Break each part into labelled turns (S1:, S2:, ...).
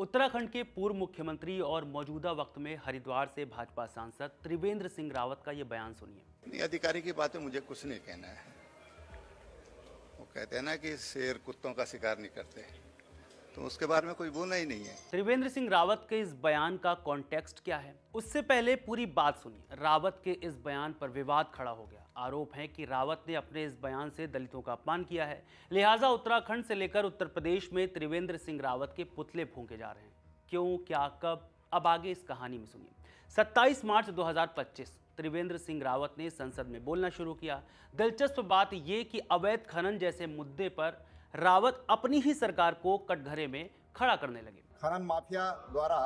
S1: उत्तराखंड के पूर्व मुख्यमंत्री और मौजूदा वक्त में हरिद्वार से भाजपा सांसद त्रिवेंद्र सिंह रावत का ये बयान सुनिए।
S2: नहीं, अधिकारी की बातें मुझे कुछ नहीं कहना है। वो कहते हैं ना कि शेर कुत्तों का शिकार नहीं करते, तो उसके बारे में कोई बोलना ही नहीं है।
S1: त्रिवेंद्र सिंह रावत के इस बयान का कॉन्टेक्स्ट क्या है, उससे पहले पूरी बात सुनिए। रावत के इस बयान पर विवाद खड़ा हो गया। आरोप है कि रावत ने अपने इस बयान से दलितों का अपमान किया है, लिहाजा उत्तराखंड से लेकर उत्तर प्रदेश में त्रिवेंद्र सिंह रावत के पुतले फूंके जा रहे हैं। क्यों, क्या, कब, अब आगे इस कहानी में सुनिए। 27 मार्च 2025 त्रिवेंद्र सिंह रावत ने संसद में बोलना शुरू किया। दिलचस्प बात यह कि अवैध खनन जैसे मुद्दे पर रावत अपनी ही सरकार को कटघरे में खड़ा करने लगे।
S3: खनन माफिया द्वारा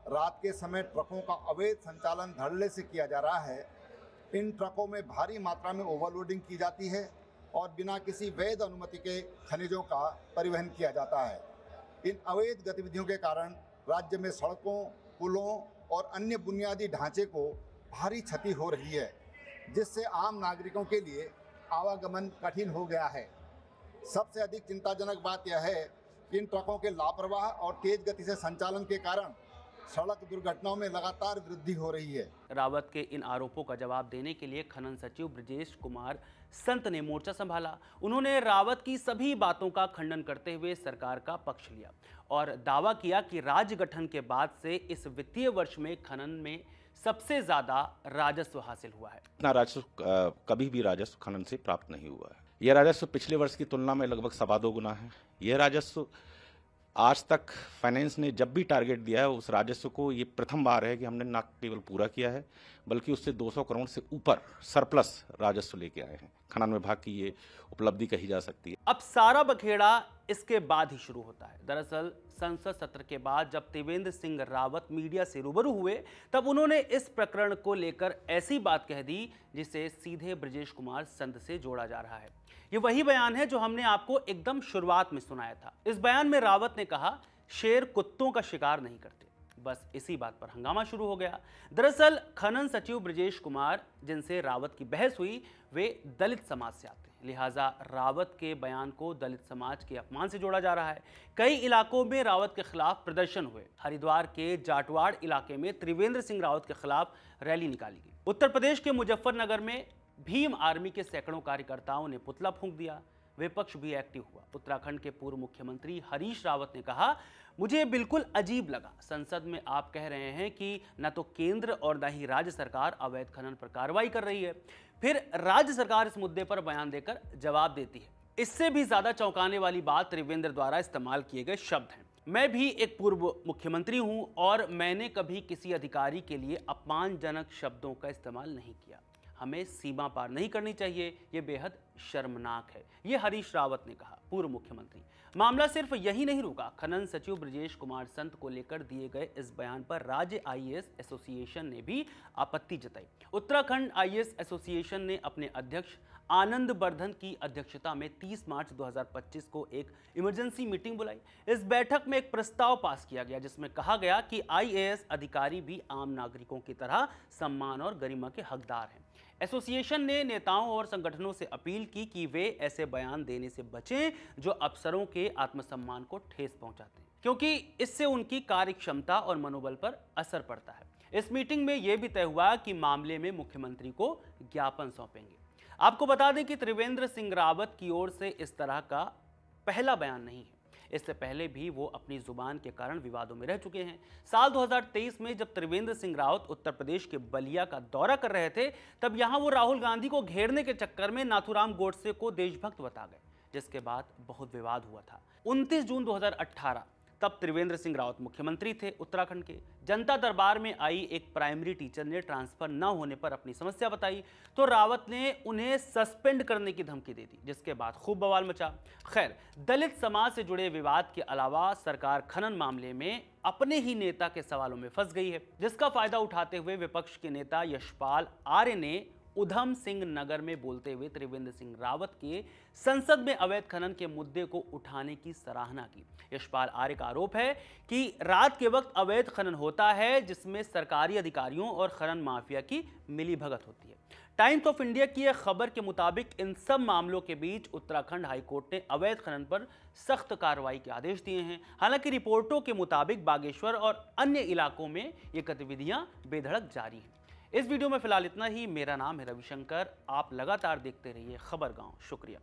S3: रात के समय ट्रकों का अवैध संचालन धड़ल्ले से किया जा रहा है। इन ट्रकों में भारी मात्रा में ओवरलोडिंग की जाती है और बिना किसी वैध अनुमति के खनिजों का परिवहन किया जाता है। इन अवैध गतिविधियों के कारण राज्य में सड़कों, पुलों और अन्य बुनियादी ढांचे को भारी क्षति हो रही है, जिससे आम नागरिकों के लिए आवागमन कठिन हो गया है। सबसे अधिक चिंताजनक बात यह है कि इन ट्रकों के लापरवाह और तेज गति से संचालन के कारण सड़क दुर्घटनाओं में लगातार वृद्धि हो रही है।
S1: रावत के इन आरोपों का जवाब देने के लिए खनन सचिव ब्रजेश कुमार संत ने मोर्चा संभाला। उन्होंने रावत की सभी बातों का खंडन करते हुए सरकार का पक्ष लिया और दावा किया कि राज्य गठन के बाद से इस वित्तीय वर्ष में खनन में सबसे ज्यादा राजस्व हासिल हुआ है।
S4: इतना राजस्व कभी भी राजस्व खनन से प्राप्त नहीं हुआ है। यह राजस्व पिछले वर्ष की तुलना में लगभग 2.25 गुना है। यह राजस्व आज तक फाइनेंस ने जब भी टारगेट दिया है, उस राजस्व को ये प्रथम बार है कि हमने न केवल पूरा किया है बल्कि उससे 200 करोड़ से ऊपर सरप्लस राजस्व लेके आए हैं। खनन विभाग की ये उपलब्धि कही जा सकती है।
S1: अब सारा बखेड़ा इसके बाद ही शुरू होता है। दरअसल संसद सत्र के बाद जब त्रिवेंद्र सिंह रावत मीडिया से रूबरू हुए, तब उन्होंने इस प्रकरण को लेकर ऐसी बात कह दी जिसे सीधे ब्रजेश कुमार संत से जोड़ा जा रहा है। ये वही बयान है जो हमने आपको एकदम शुरुआत में सुनाया था। इस बयान में रावत ने कहा, शेर कुत्तों का शिकार नहीं करते। बस इसी बात पर हंगामा शुरू हो गया। दरअसल खनन सचिव ब्रजेश कुमार, जिनसे रावत की बहस हुई, वे दलित समाज से आते हैं, लिहाजा रावत के बयान को दलित समाज के अपमान से जोड़ा जा रहा है। कई इलाकों में रावत के खिलाफ प्रदर्शन हुए। हरिद्वार के जाटवाड़ इलाके में त्रिवेंद्र सिंह रावत के खिलाफ रैली निकाली गई। उत्तर प्रदेश के मुजफ्फरनगर में भीम आर्मी के सैकड़ों कार्यकर्ताओं ने पुतला फूंक दिया। विपक्ष भी एक्टिव हुआ। उत्तराखंड के पूर्व मुख्यमंत्री हरीश रावत ने कहा, मुझे बिल्कुल अजीब लगा, संसद में आप कह रहे हैं कि न तो केंद्र और न ही राज्य सरकार अवैध खनन पर कार्रवाई कर रही है, फिर राज्य सरकार इस मुद्दे पर बयान देकर जवाब देती है। इससे भी ज्यादा चौंकाने वाली बात त्रिवेंद्र द्वारा इस्तेमाल किए गए शब्द हैं। मैं भी एक पूर्व मुख्यमंत्री हूं और मैंने कभी किसी अधिकारी के लिए अपमानजनक शब्दों का इस्तेमाल नहीं किया। हमें सीमा पार नहीं करनी चाहिए, यह बेहद शर्मनाक है, यह हरीश रावत ने कहा, पूर्व मुख्यमंत्री। मामला सिर्फ यही नहीं रुका। खनन सचिव ब्रजेश कुमार संत को लेकर दिए गए इस बयान पर राज्य आईएएस एसोसिएशन ने भी आपत्ति जताई। उत्तराखंड आईएएस एसोसिएशन ने अपने अध्यक्ष आनंद वर्धन की अध्यक्षता में 30 मार्च 2025 को एक इमरजेंसी मीटिंग बुलाई। इस बैठक में एक प्रस्ताव पास किया गया जिसमें कहा गया कि आईएएस अधिकारी भी आम नागरिकों की तरह सम्मान और गरिमा के हकदार हैं। एसोसिएशन ने नेताओं और संगठनों से अपील की कि वे ऐसे बयान देने से बचें जो अफसरों के आत्मसम्मान को ठेस पहुंचाते हैं, क्योंकि इससे उनकी कार्यक्षमता और मनोबल पर असर पड़ता है। इस मीटिंग में यह भी तय हुआ कि मामले में मुख्यमंत्री को ज्ञापन सौंपेंगे। आपको बता दें कि त्रिवेंद्र सिंह रावत की ओर से इस तरह का पहला बयान नहीं है। इससे पहले भी वो अपनी जुबान के कारण विवादों में रह चुके हैं। साल 2023 में जब त्रिवेंद्र सिंह रावत उत्तर प्रदेश के बलिया का दौरा कर रहे थे, तब यहां वो राहुल गांधी को घेरने के चक्कर में नाथूराम गोडसे को देशभक्त बता गए, जिसके बाद बहुत विवाद हुआ था। 29 जून 2018 तब त्रिवेंद्र सिंह रावत मुख्यमंत्री थे उत्तराखंड के। जनता दरबार में आई एक प्राइमरी टीचर ने ट्रांसफर न होने पर अपनी समस्या बताई, तो रावत ने उन्हें सस्पेंड करने की धमकी दे दी, जिसके बाद खूब बवाल मचा। खैर, दलित समाज से जुड़े विवाद के अलावा सरकार खनन मामले में अपने ही नेता के सवालों में फंस गई है, जिसका फायदा उठाते हुए विपक्ष के नेता यशपाल आर्य ने उधम सिंह नगर में बोलते हुए त्रिवेंद्र सिंह रावत के संसद में अवैध खनन के मुद्दे को उठाने की सराहना की। यशपाल आर्य का आरोप है कि रात के वक्त अवैध खनन होता है, जिसमें सरकारी अधिकारियों और खनन माफिया की मिलीभगत होती है। टाइम्स ऑफ इंडिया की एक खबर के मुताबिक इन सब मामलों के बीच उत्तराखंड हाईकोर्ट ने अवैध खनन पर सख्त कार्रवाई के आदेश दिए हैं। हालांकि रिपोर्टों के मुताबिक बागेश्वर और अन्य इलाकों में ये गतिविधियां बेधड़क जारी हैं। इस वीडियो में फिलहाल इतना ही। मेरा नाम है रविशंकर। आप लगातार देखते रहिए खबर गांव। शुक्रिया।